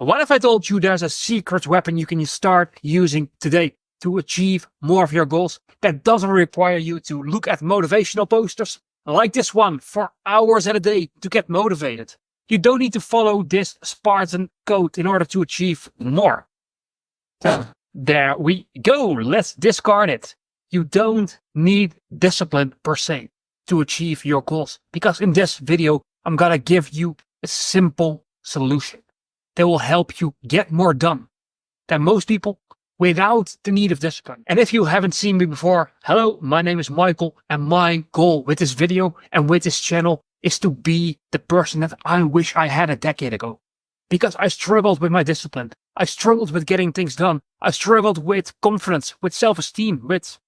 What if I told you there's a secret weapon you can start using today to achieve more of your goals that doesn't require you to look at motivational posters like this one for hours at a day to get motivated? You don't need to follow this Spartan code in order to achieve more. There we go. Let's discard it. You don't need discipline per se to achieve your goals, because in this video, I'm gonna give you a simple solution that will help you get more done than most people without the need of discipline. And if you haven't seen me before, hello, my name is Michael, and my goal with this video and with this channel is to be the person that I wish I had a decade ago. Because I struggled with my discipline. I struggled with getting things done. I struggled with confidence, with self-esteem, with,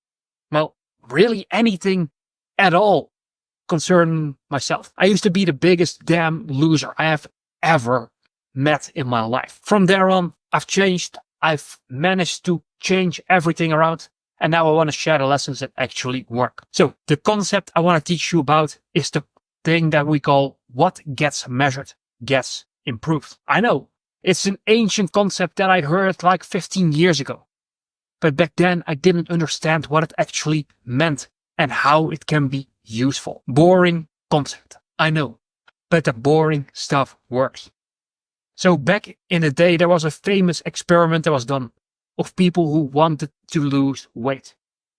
well, really anything at all concerning myself. I used to be the biggest damn loser I have ever met in my life. From there on, I've changed. I've managed to change everything around. And now I want to share the lessons that actually work. So the concept I want to teach you about is the thing that we call what gets measured gets improved. I know it's an ancient concept that I heard like 15 years ago. But back then I didn't understand what it actually meant and how it can be useful. Boring concept, I know, but the boring stuff works. So back in the day, there was a famous experiment that was done of people who wanted to lose weight.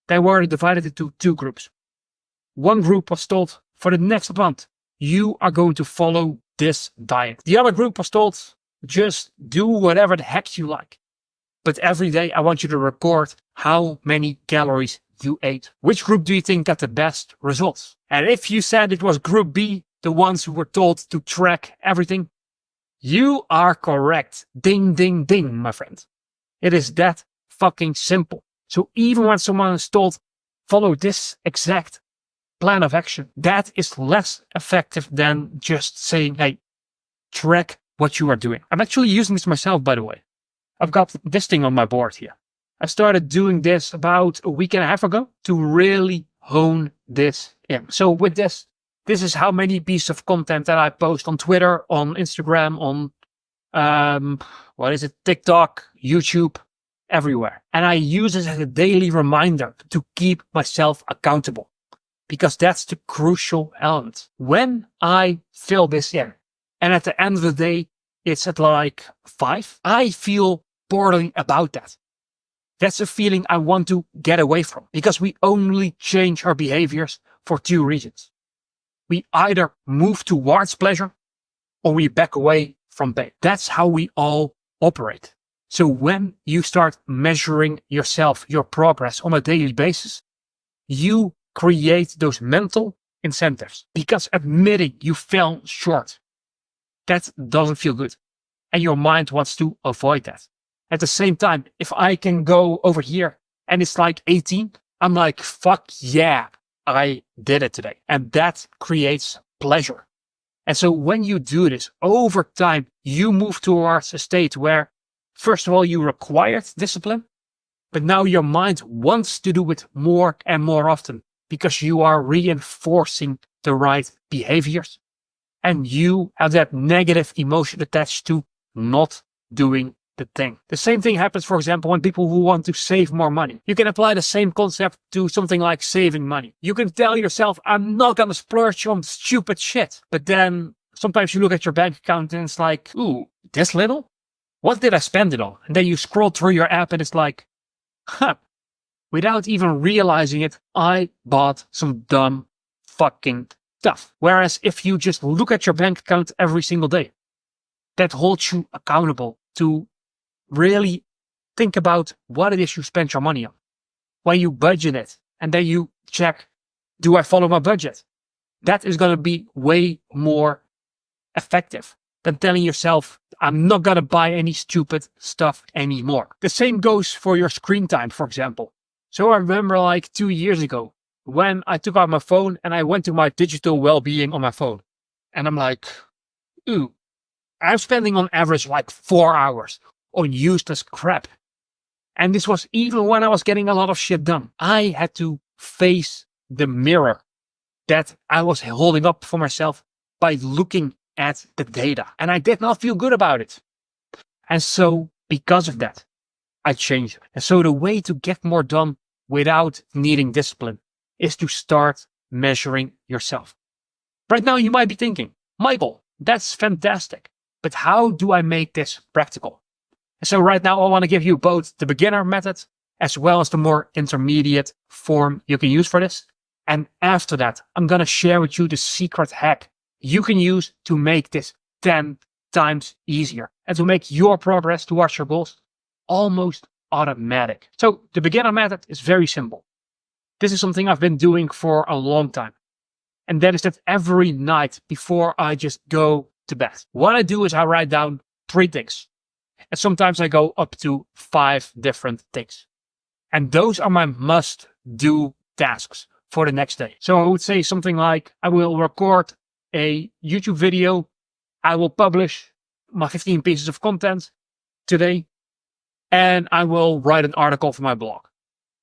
They were divided into two groups. One group was told, for the next month, you are going to follow this diet. The other group was told, just do whatever the heck you like. But every day I want you to record how many calories you ate. Which group do you think got the best results? And if you said it was group B, the ones who were told to track everything, you are correct. Ding, ding, ding, my friend. It is that fucking simple. So even when someone is told, follow this exact plan of action, that is less effective than just saying, hey, track what you are doing. I'm actually using this myself, by the way. I've got this thing on my board here. I started doing this about a week and a half ago to really hone this in. So with this is how many pieces of content that I post on Twitter, on Instagram, on, TikTok, YouTube, everywhere. And I use it as a daily reminder to keep myself accountable, because that's the crucial element. When I fill this in, and at the end of the day, it's at like 5, I feel poorly about that. That's a feeling I want to get away from, because we only change our behaviors for 2 reasons. We either move towards pleasure or we back away from pain. That's how we all operate. So when you start measuring yourself, your progress on a daily basis, you create those mental incentives, because admitting you fell short, that doesn't feel good. And your mind wants to avoid that. At the same time, if I can go over here and it's like 18, I'm like, fuck yeah, I did it today. And that creates pleasure. And so when you do this over time, you move towards a state where, first of all, you required discipline, but now your mind wants to do it more and more often, because you are reinforcing the right behaviors. And you have that negative emotion attached to not doing the thing. The same thing happens, for example, when people who want to save more money. You can apply the same concept to something like saving money. You can tell yourself, I'm not going to splurge on stupid shit. But then sometimes you look at your bank account and it's like, ooh, this little? What did I spend it on? And then you scroll through your app and it's like, huh. Without even realizing it, I bought some dumb fucking stuff. Whereas if you just look at your bank account every single day, that holds you accountable to really think about what it is you spend your money on. When you budget it and then you check, do I follow my budget? That is going to be way more effective than telling yourself, I'm not going to buy any stupid stuff anymore. The same goes for your screen time, for example. So I remember like 2 years ago when I took out my phone and I went to my digital well-being on my phone. And I'm like, ooh, I'm spending on average like 4 hours on useless crap. And this was even when I was getting a lot of shit done. I had to face the mirror that I was holding up for myself by looking at the data. And I did not feel good about it. And so because of that, I changed it. And so the way to get more done without needing discipline is to start measuring yourself. Right now you might be thinking, Michael, that's fantastic, but how do I make this practical? And so right now I want to give you both the beginner method as well as the more intermediate form you can use for this. And after that, I'm going to share with you the secret hack you can use to make this 10 times easier and to make your progress towards your goals almost automatic. So the beginner method is very simple. This is something I've been doing for a long time. And that is that every night before I just go to bed, what I do is I write down 3 things. And sometimes I go up to 5 different things. And those are my must-do tasks for the next day. So I would say something like, I will record a YouTube video. I will publish my 15 pieces of content today. And I will write an article for my blog.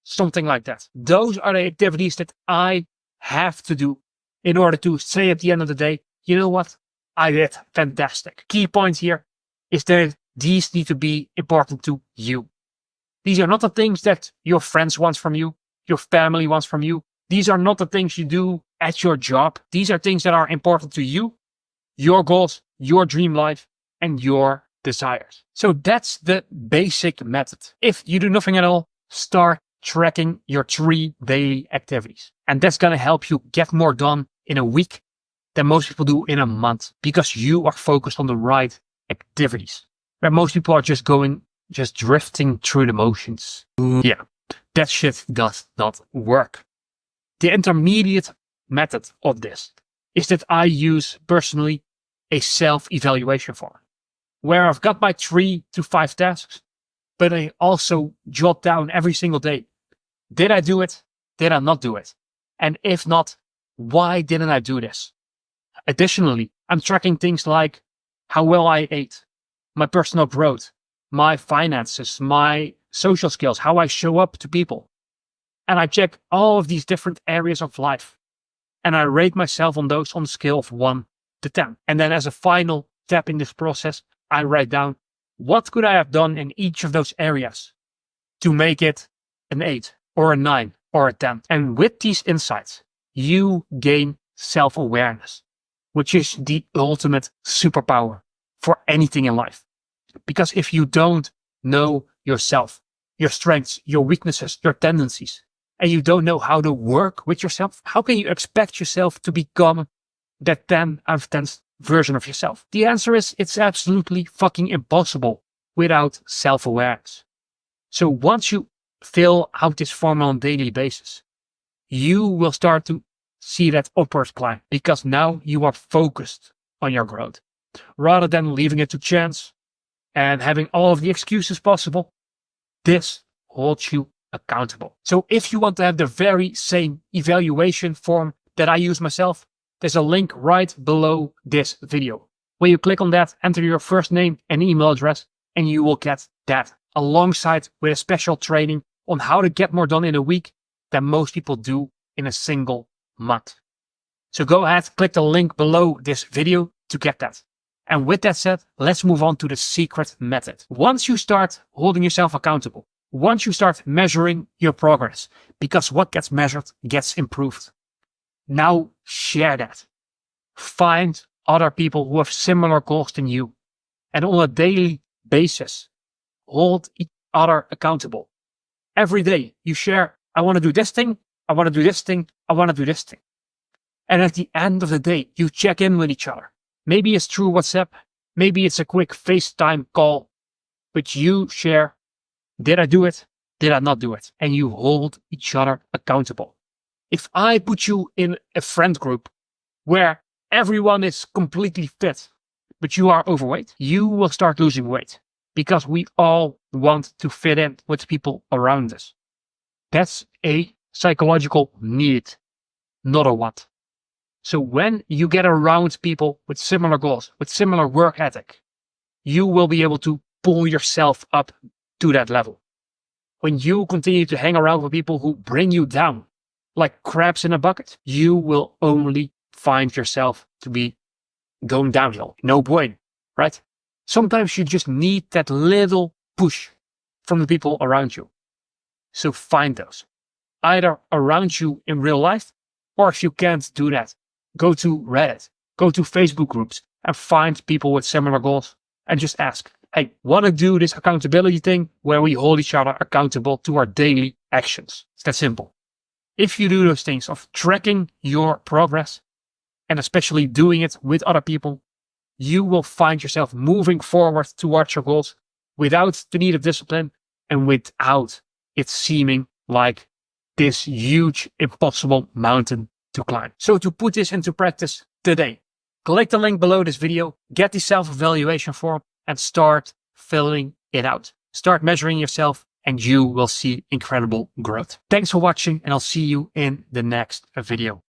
Something like that. Those are the activities that I have to do in order to say at the end of the day, you know what? I did fantastic. Key point here is that these need to be important to you. These are not the things that your friends want from you, your family wants from you. These are not the things you do at your job. These are things that are important to you, your goals, your dream life, and your desires. So that's the basic method. If you do nothing at all, start tracking your 3 daily activities. And that's going to help you get more done in a week than most people do in a month, because you are focused on the right activities. Where most people are just drifting through the motions. Yeah, that shit does not work. The intermediate method of this is that I use personally a self-evaluation form, where I've got my 3 to 5 tasks, but I also jot down every single day. Did I do it? Did I not do it? And if not, why didn't I do this? Additionally, I'm tracking things like how well I ate, my personal growth, my finances, my social skills, how I show up to people. And I check all of these different areas of life. And I rate myself on those on a scale of 1 to 10. And then as a final step in this process, I write down what could I have done in each of those areas to make it an 8 or a 9 or a 10. And with these insights, you gain self-awareness, which is the ultimate superpower for anything in life. Because if you don't know yourself, your strengths, your weaknesses, your tendencies, and you don't know how to work with yourself, how can you expect yourself to become that 10 out of 10 version of yourself? The answer is it's absolutely fucking impossible without self-awareness. So once you fill out this form on a daily basis, you will start to see that upward climb, because now you are focused on your growth rather than leaving it to chance and having all of the excuses possible. This holds you accountable. So if you want to have the very same evaluation form that I use myself, there's a link right below this video. When you click on that, enter your first name and email address, and you will get that alongside with a special training on how to get more done in a week than most people do in a single month. So go ahead, click the link below this video to get that. And with that said, let's move on to the secret method. Once you start holding yourself accountable, once you start measuring your progress, because what gets measured gets improved. Now share that. Find other people who have similar goals than you. And on a daily basis, hold each other accountable. Every day you share, I want to do this thing, I want to do this thing, I want to do this thing. And at the end of the day, you check in with each other. Maybe it's through WhatsApp, maybe it's a quick FaceTime call, but you share, did I do it? Did I not do it? And you hold each other accountable. If I put you in a friend group where everyone is completely fit, but you are overweight, you will start losing weight, because we all want to fit in with people around us. That's a psychological need, not a want. So when you get around people with similar goals, with similar work ethic, you will be able to pull yourself up to that level. When you continue to hang around with people who bring you down like crabs in a bucket, you will only find yourself to be going downhill. No bueno, right? Sometimes you just need that little push from the people around you. So find those, either around you in real life, or if you can't do that, go to Reddit, go to Facebook groups and find people with similar goals and just ask, hey, want to do this accountability thing where we hold each other accountable to our daily actions? It's that simple. If you do those things of tracking your progress and especially doing it with other people, you will find yourself moving forward towards your goals without the need of discipline and without it seeming like this huge, impossible mountain to climb. So to put this into practice today, click the link below this video, get the self-evaluation form and start filling it out. Start measuring yourself and you will see incredible growth. Thanks for watching and I'll see you in the next video.